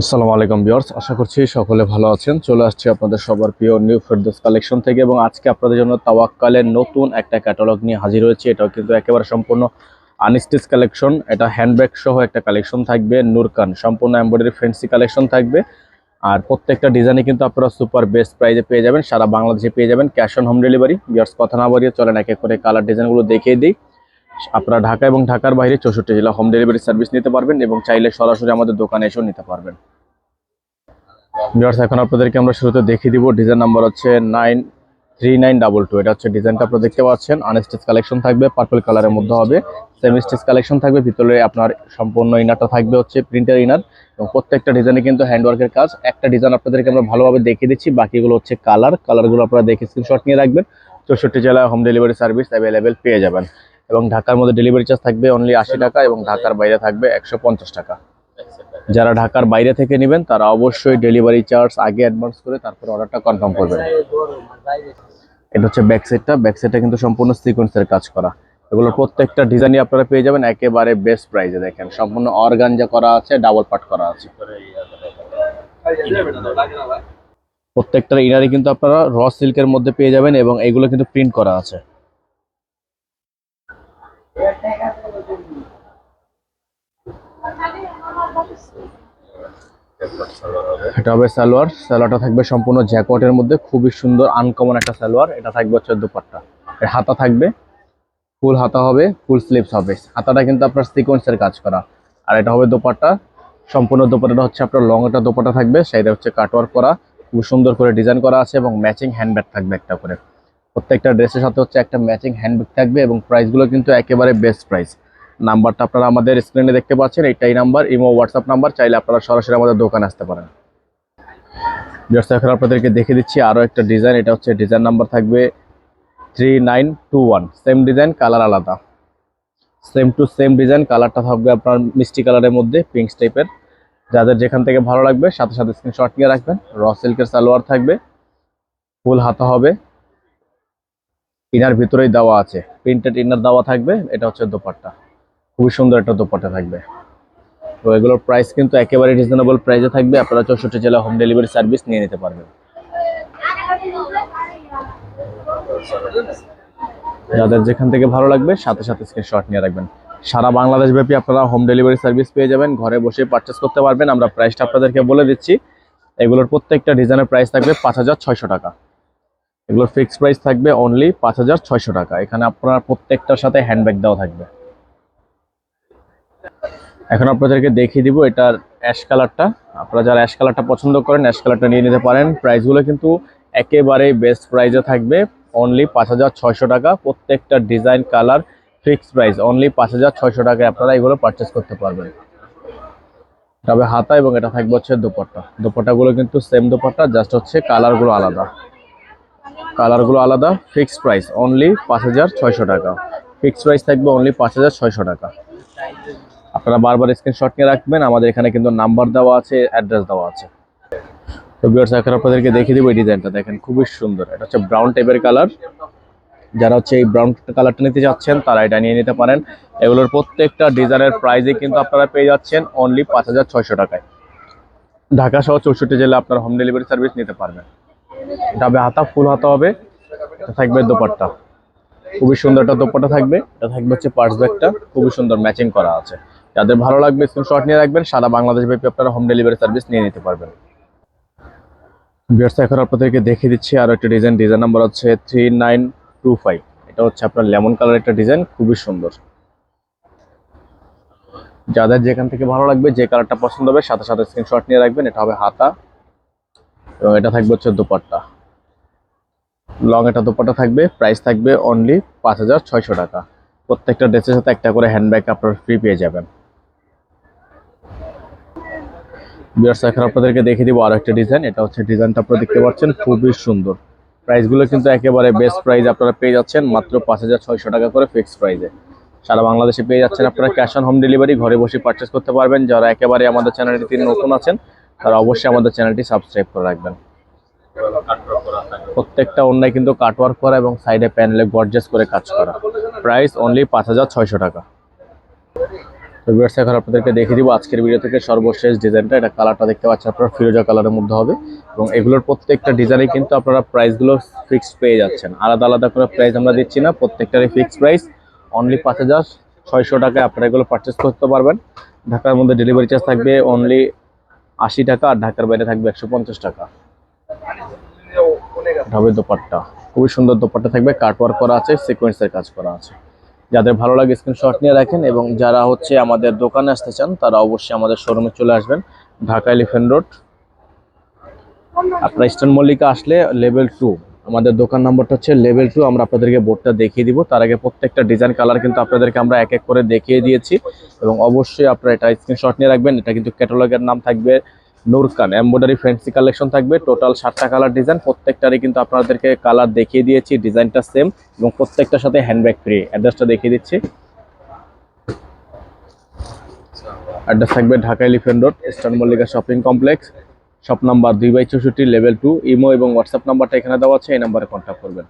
আসসালামু আলাইকুম ভিউয়ার্স, আশা করছি সকলে ভালো আছেন। চলে আসছি আপনাদের সবার প্রিয় নিউ ফেরদৌস কালেকশন থেকে এবং আজকে আপনাদের জন্য তাওয়াক্কালের নতুন একটা ক্যাটালগ নিয়ে হাজির হয়েছে। এটাও কিন্তু একেবারে সম্পূর্ণ আনস্টিচ কালেকশন। এটা হ্যান্ডব্যাগ সহ একটা কালেকশন থাকবে, নুরকান সম্পূর্ণ এমব্রয়ডারি ফ্যান্সি কালেকশন থাকবে। আর প্রত্যেকটা ডিজাইনে কিন্তু আপনারা সুপার বেস্ট প্রাইজে পেয়ে যাবেন, সারা বাংলাদেশে পেয়ে যাবেন, cash on home delivery. Viewers, কথা না বাড়িয়ে চলেন এক এক করে কালার ডিজাইনগুলো দেখিয়ে দিই। আপনারা ঢাকা এবং ঢাকার বাইরে 64 জেলা হোম ডেলিভারি সার্ভিস নিতে পারবেন এবং চাইলে সরাসরি আমাদের দোকানে এসেও নিতে পারবেন। ভিউয়ার্স, এখন আপনাদেরকে আমরা শুরুতে দেখিয়ে দিব। ডিজাইন নাম্বার হচ্ছে 93922। এটা হচ্ছে ডিজাইনটা আপনারা দেখতে পাচ্ছেন। আনস্টিচ কালেকশন থাকবে, পার্পল কালারের মধ্যে হবে। সেমি স্টিচ কালেকশন থাকবে, ভিতরে আপনার সম্পূর্ণ ইনারটা থাকবে হচ্ছে প্রিন্টার ইনার এবং প্রত্যেকটা ডিজাইনে কিন্তু হ্যান্ডওয়ার্কের কাজ। একটা ডিজাইন আপনাদেরকে আমরা ভালোভাবে দেখিয়ে দিচ্ছি, বাকিগুলো হচ্ছে কালারগুলো আপনারা দেখে স্ক্রিনশট নিয়ে রাখবেন। 64 জেলায় হোম ডেলিভারি সার্ভিস অ্যাভেলেবেল পেয়ে যাবেন এবং ঢাকার মধ্যে ডেলিভারি চার্জ থাকবে অনলি 80 টাকা এবং ঢাকার বাইরে থাকবে 150 টাকা। যারা ঢাকার বাইরে থেকে নেবেন তারা অবশ্যই ডেলিভারি চার্জ আগে অ্যাডভান্স করে তারপর অর্ডারটা কনফার্ম করবেন। এটা হচ্ছে ব্যাক সাইডটা কিন্তু সম্পূর্ণ সিকোয়েন্সের কাজ করা। এগুলোর প্রত্যেকটা ডিজাইনই আপনারা পেয়ে যাবেন একেবারে বেস্ট প্রাইসে। দেখেন সম্পূর্ণ অর্গানজা করা আছে, ডাবল পার্ট করা আছে। প্রত্যেকটার ইনারই কিন্তু আপনারা র সিল্কের মধ্যে পেয়ে যাবেন এবং এগুলো কিন্তু প্রিন্ট করা আছে। এটা হবে সালোয়ারটা থাকবে সম্পূর্ণ জ্যাকওয়াটের মধ্যে, খুবই সুন্দর আনকমন একটা সালোয়ার। এটা থাকবে হচ্ছে দুপাট্টা, এর হাতা থাকবে ফুল হাতা হবে, ফুল স্লিভস হবে। হাতাটা কিন্তু আপনার সিকোয়েন্সের কাজ করা। আর এটা হবে দোপাট্টা, সম্পূর্ণ দোপাট্টাটা হচ্ছে আপনার লং একটা দোপাট্টা থাকবে, সেটা হচ্ছে কাটওয়ার্ক করা, খুব সুন্দর করে ডিজাইন করা আছে এবং ম্যাচিং হ্যান্ডব্যাগ থাকবে একটা করে। প্রত্যেকটা ড্রেসের সাথে হচ্ছে একটা ম্যাচিং হ্যান্ডব্যাগ থাকবে এবং প্রাইসগুলো কিন্তু একেবারে বেস্ট প্রাইস। নাম্বারটা আপনারা আমাদের স্ক্রিনে দেখতে পাচ্ছেন, এইটাই নাম্বার, ইমো হোয়াটসঅ্যাপ নাম্বার, চাইলে আপনারা সরাসরি আমাদের দোকানে আসতে পারেন। জাস্ট এখন আপনাদেরকে দেখে দিচ্ছি আরও একটা ডিজাইন। এটা হচ্ছে ডিজাইন নাম্বার থাকবে 3921। সেম ডিজাইন, কালার আলাদা, সেম টু সেম ডিজাইন। কালারটা থাকবে আপনার মিষ্টি কালারের মধ্যে, পিঙ্ক টাইপের। যাদের যেখান থেকে ভালো লাগবে সাথে সাথে স্ক্রিনশট নিয়ে রাখবেন। র সিল্কের সালোয়ার থাকবে, ফুল হাতা হবে, ইনার ভিতরেই দেওয়া আছে, প্রিন্টেড ইনার দেওয়া থাকবে। এটা হচ্ছে দোপাট্টা, খুবই সুন্দর একটা দোপাট্টা থাকবে। তো এগুলোর প্রাইস কিন্তু একেবারে রিজনেবল প্রাইসে থাকবে, আপনারা 64 জেলা হোম ডেলিভারি সার্ভিস নিয়ে নিতে পারবেন। যাদের যেখান থেকে ভালো লাগবে সাথে সাথে স্ক্রিনশট নিয়ে রাখবেন। সারা বাংলাদেশ ব্যাপী আপনারা হোম ডেলিভারি সার্ভিস পেয়ে যাবেন, ঘরে বসে পারচেস করতে পারবেন। আমরা প্রাইসটা আপনাদেরকে বলে দিচ্ছি। এগুলোর প্রত্যেকটা ডিজাইনের প্রাইস থাকবে 5600 টাকা। এগুলোর ফিক্সড প্রাইস থাকবে অনলি 5600 টাকা। এখানে আপনার প্রত্যেকটার সাথে হ্যান্ডব্যাগ দেওয়া থাকবে। এখন আপনাদেরকে দেখিয়ে দিব এটার অ্যাশ কালারটা। আপনারা যারা অ্যাশ কালারটা পছন্দ করেন অ্যাশ কালারটা নিয়ে নিতে পারেন। প্রাইসগুলো কিন্তু একেবারেই বেস্ট প্রাইসে থাকবে, অনলি 5600 টাকা। প্রত্যেকটা design colour fixed price only 5600 টাকায় আপনারা এগুলো পারচেস করতে পারবেন। তবে হাতা এবং এটা থাকবে হচ্ছে দোপাট্টা। দোপাট্টাগুলো কিন্তু সেম দোপাট্টা, জাস্ট হচ্ছে কালারগুলো আলাদা। ফিক্সড প্রাইস অনলি 5600 টাকা। ফিক্সড প্রাইস থাকবে অনলি 5600 টাকা। আপনারা বারবার স্ক্রিনশট নিয়ে রাখবেন, আমাদের এখানে কিন্তু নাম্বার দেওয়া আছে, অ্যাড্রেস দেওয়া আছে। তো ভিউয়ার্স, এখন আপনাদেরকে দেখিয়ে দিব এই ডিজাইনটা। দেখেন খুবই সুন্দর, এটা হচ্ছে ব্রাউন টাইপের কালার। যারা হচ্ছে এই ব্রাউন কালারটা নিতে যাচ্ছেন তারা এটা নিয়ে নিতে পারেন। এগুলোর প্রত্যেকটা ডিজাইনের প্রাইসে কিন্তু আপনারা পেয়ে যাচ্ছেন অনলি 5600 টাকায়। ঢাকা সহ 64 জেলা আপনার হোম ডেলিভারি সার্ভিস নিতে পারবেন। এটা হবে হাতা, ফুল হাতা হবে। এটা থাকবে দোপাট্টা, খুবই সুন্দর একটা দোপাট্টা থাকবে। এটা থাকবে হচ্ছে পার্স ব্যাগটা, খুবই সুন্দর ম্যাচিং করা আছে। যাদের ভালো লাগবে স্ক্রিনশট নিয়ে রাখবেন, সারা বাংলাদেশ ব্যাপী আপনারা হোম ডেলিভারি সার্ভিস নিয়ে নিতে পারবেন। ভিউয়ার্স, এখন আপনাদেরকে দেখিয়ে দিচ্ছি আরো একটা ডিজাইন। ডিজাইন নাম্বার হচ্ছে 3925। এটা হচ্ছে আপনার লেমন কালার একটা ডিজাইন, খুবই সুন্দর। যাদের যেখান থেকে ভালো লাগবে, যে কালারটা পছন্দ হবে সাথে সাথে স্ক্রিনশট নিয়ে রাখবেন। এটা হবে হাতা এবং এটা থাকবে হচ্ছে দোপাট্টা, লং একটা দোপাট্টা থাকবে। প্রাইস থাকবে অনলি 5600 টাকা। প্রত্যেকটা ড্রেসের সাথে একটা করে হ্যান্ডব্যাগ আপনারা ফ্রি পেয়ে যাবেন। ভিউয়ার্স, এখন আপনাদেরকে দেখিয়ে দিব আরো একটা ডিজাইন। এটা হচ্ছে ডিজাইনটা আপনারা দেখতে পাচ্ছেন, খুবই সুন্দর। প্রাইসগুলো কিন্তু একেবারে বেস্ট প্রাইস আপনারা পেয়ে যাচ্ছেন মাত্র 5600 টাকা করে ফিক্সড প্রাইসে। সারা বাংলাদেশে পেয়ে যাচ্ছেন আপনারা ক্যাশ অন হোম ডেলিভারি, ঘরে বসে পারচেস করতে পারবেন। যারা একেবারে আমাদের চ্যানেলটি নতুন আছেন তারা অবশ্যই আমাদের চ্যানেলটি সাবস্ক্রাইব করে রাখবেন। প্রত্যেকটা অন্যায় কিন্তু কাটওয়ার্ক করা এবং সাইডে প্যানেলে গর্জাস করে কাজ করা। প্রাইস অনলি 5600 টাকা। তো ভিউয়ার্স এখন আপনাদেরকে দেখিয়ে দিব আজকের ভিডিও থেকে সর্বশেষ ডিজাইনটা। এটা কালারটা দেখতে পাচ্ছেন আপনারা ফিরোজা কালারের মধ্যে হবে এবং এগুলোর প্রত্যেকটা ডিজাইনে কিন্তু আপনারা প্রাইসগুলো ফিক্সড পেয়ে যাচ্ছেন, আলাদা আলাদা করে প্রাইস আমরা দিচ্ছি না, প্রত্যেকটারই ফিক্সড প্রাইস অনলি 5,600 টাকায় আপনারা এগুলো পারচেস করতে পারবেন। ঢাকার মধ্যে ডেলিভারি চার্জ থাকবে অনলি 80 টাকা, আর ঢাকার বাইরে থাকবে 150 টাকা। হবে দোপাট্টা, খুবই সুন্দর দোপাট্টা থাকবে, কাটওয়ার্ক করা আছে, সিকোয়েন্সের কাজ করা আছে। যাদের ভালো লাগে স্ক্রিনশট নিয়ে রাখেন এবং যারা হচ্ছে আমাদের দোকানে আসতে চান তারা অবশ্যই আমাদের শোরুমে চলে আসবেন, ঢাকা এলিফ্যান্ট রোড। আপনার ইস্টার্ন মল্লিকা আসলে লেভেল 2 আমাদের দোকান নম্বরটা হচ্ছে লেভেল 2। আমরা আপনাদেরকে বোর্ডটা দেখিয়ে দিব, তার আগে প্রত্যেকটা ডিজাইন কালার কিন্তু আপনাদেরকে আমরা এক এক করে দেখিয়ে দিয়েছি এবং অবশ্যই আপনারা এটা স্ক্রিনশট নিয়ে রাখবেন। এটা কিন্তু ক্যাটালগের নাম থাকবে নূরকান এমব্রয়ডারি ফ্যান্সি কালেকশন থাকবে, টোটাল 7টা কালার ডিজাইন, প্রত্যেকটারই কিন্তু আপনাদেরকে কালার দেখিয়ে দিয়েছি, ডিজাইনটা সেম এবং প্রত্যেকটার সাথে হ্যান্ডব্যাগ ফ্রি। অ্যাড্রেসটা দেখিয়ে দিচ্ছি, অ্যাড্রেস থাকবে Dhaka elephant road, eastern Mallika shopping complex, shop number 2/64, level 2। Imo এবং হোয়াটসঅ্যাপ নাম্বারটা এখানে দেওয়া আছে, এই নাম্বারে কন্ট্যাক্ট করবেন।